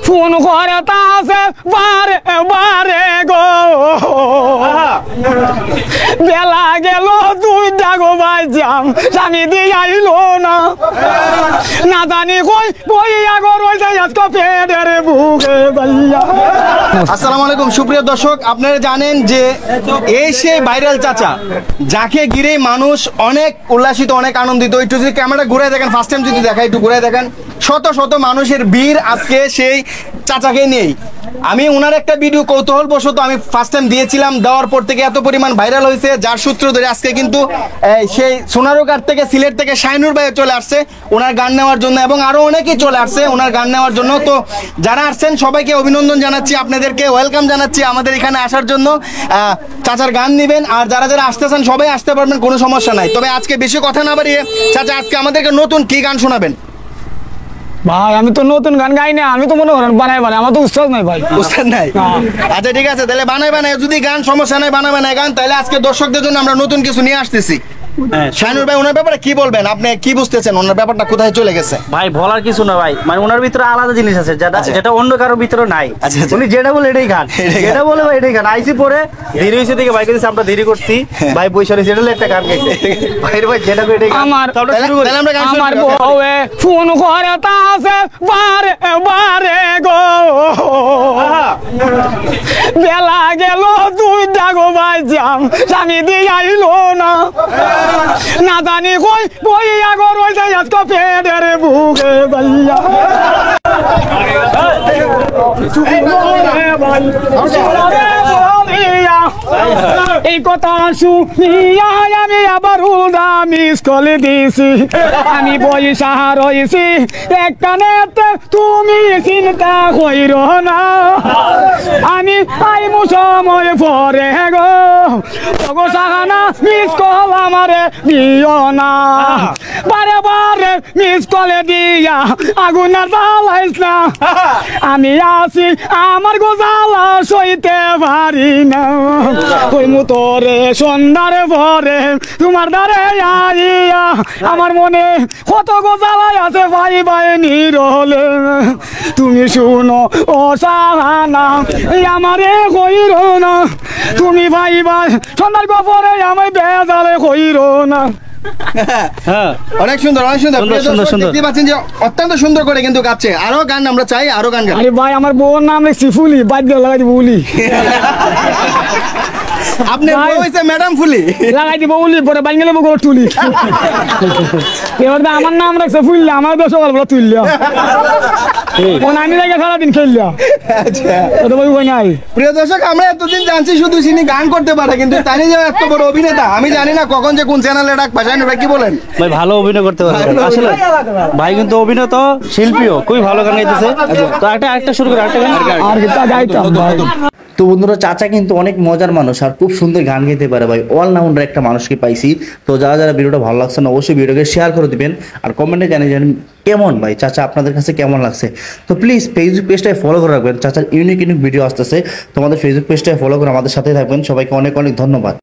Phone করে তাছে বারে বারে গো বেলা গেল দুইটা গো বাইজাম স্বামী দিয়ে আইলো না না জানি কই বইয়া গো রইছে আজকে পেটের বুকে ভাইয়া। আসসালামু আলাইকুম সুপ্রিয় দর্শক, আপনারা জানেন যে এই সে ভাইরাল চাচা যাকে ঘিরে মানুষ অনেক উল্লাসিত, অনেক আনন্দিত। একটু যদি ক্যামেরা ঘুরে দেখেন, ফার্স্ট টাইম যদি দেখা একটু ঘুরে দেখেন, শত শত মানুষের ভিড় আজকে সেই চাচাকে নিয়েই। আমি ওনার একটা ভিডিও কৌতূহলবশত আমি ফার্স্ট টাইম দিয়েছিলাম, দেওয়ার পর থেকে এত পরিমাণ ভাইরাল হয়েছে, যার সূত্র ধরে আজকে কিন্তু সেই সোনারুঘাট থেকে সিলেট থেকে শাহিনুর ভাই চলে আসছে ওনার গান নেওয়ার জন্য, এবং আরো অনেকেই চলে আসছে ওনার গান নেওয়ার জন্য। তো যারা আসছেন সবাইকে অভিনন্দন জানাচ্ছি, আপনাদেরকে ওয়েলকাম জানাচ্ছি আমাদের এখানে আসার জন্য। চাচার গান নেবেন, আর যারা যারা আসতেছেন সবাই আসতে পারবেন, কোনো সমস্যা নাই। তবে আজকে বেশি কথা না বাড়িয়ে চাচা আজকে আমাদেরকে নতুন কি গান শোনাবেন? ভাই আমি তো নতুন গান গাই না, আমি তো মনে করেন বানাই বানাই, আমার তো উৎসাহ নাই ভাই। উস্তাদ নাই? আচ্ছা ঠিক আছে, তাহলে বানাই বানাই যদি গান, সমস্যা নাই, বানাই বানাই গান। তাহলে আজকে দর্শকদের জন্য আমরা নতুন কিছু নিয়ে আসতেছি। শাহিনুর ভাই ওনার ব্যাপারে কি বলবেন? আপনি কি বুঝতেছেন ওনার ব্যাপারটা কোথায় চলে গেছে? ভাই বলার কিছু না ভাই, মানে ওনার ভিতরে আলাদা জিনিস আছে যেটা অন্য কারোর ভিতরে নাই। উনি যেটা বলে এটাই গান, যেটা বলে ভাই এটাই গান। আইসি পরে দেরি হয়েছে দিকে ভাই কাছে আমরা দেরি করছি, ভাই বৈশাখ সেটা একটা গান গাইছে ভাই। ভাই যেটা করে এটাই আমার আমার বউয়ে ফোন করে তাছে বারে বারে গো বেলা গেল দুইটা গো বাইজাম স্বামী দিয়ে আইলো না না জানি কই বইয়া গো রইছে আজকে পেটের বুকে ভাইয়া। এই কথা শুনিয়া আমি আবার উল্টা মিস কলে দিছি, আমি পয়সা রয়েছি এক কানেতে তুমি চিন্তা কইর না, আমি আইমু সময় পরে গো গো সাহানা মিস কল আমারে দিও না, বারে বারে মিস কলে দিয়া আগুন জ্বালাইস না, আমি আছি আমার গো জ্বালা সইতে পারি না, ওই মুতরে সন্ধ্যার পরে তোমার দ্বারে আইয়া আমার মনে কত গো জ্বালাই আছে ভাই ভাই নিরলে, তুমি শুনো ও সাহানা আমারে কইর না, তুমি ভাই ভাই সন্ধ্যার পরে আমায় বেজালে কইর না। অনেক সুন্দর, অনেক সুন্দর। দেখতে পাচ্ছেন যে অত্যন্ত সুন্দর করে কিন্তু গাচ্ছে। আরো গান আমরা চাই, আরো গান গান। আরে ভাই আমার বউর নাম লেখছি ফুলি, বাদ্য লাগাই দিব উলি। আপনি বউ হইছে ম্যাডাম ফুলি, লাগাই দিব উলি, পরে বাইন গেলে বউ তুলি। এবার আমার নাম রাখছে ফুললা, আমার তো সকাল বেলা তুললা আমি লাগে সারাদিন খেললা। প্রিয় দর্শক, আমরা এতদিন জানছি শুধু তিনি গান করতে পারে, কিন্তু তাই যে এত বড় অভিনেতা আমি জানি না কখন যে কোন চ্যানেলে ডাক পাঠায়। ভাই কি বলেন? ভাই ভালো অভিনয় করতে পারে আসলে, ভাই কিন্তু অভিনেতা শিল্পীও খুবই ভালো গান গাইতেছে। তো একটা শুরু করে একটা গান আর তো বন্ধুরা, চাচা কিন্তু অনেক মজার মানুষ আর খুব সুন্দর গান গাইতে পারে ভাই, অলরাউন্ডার একটা মানুষকে পাইছি। তো যারা যারা ভিডিওটা ভালো লাগছে না অবশ্যই ভিডিওকে শেয়ার করে দিবেন, আর কমেন্টে জানিয়ে যান কেমন ভাই চাচা আপনাদের কাছে কেমন লাগছে। তো প্লিজ ফেসবুক পেজটায় ফলো করে রাখবেন, চাচার ইউনিক ইউনিক ভিডিও আসতেছে। তোমাদের ফেসবুক পেজটায় ফলো করে আমাদের সাথে থাকবেন। সবাইকে অনেক অনেক ধন্যবাদ।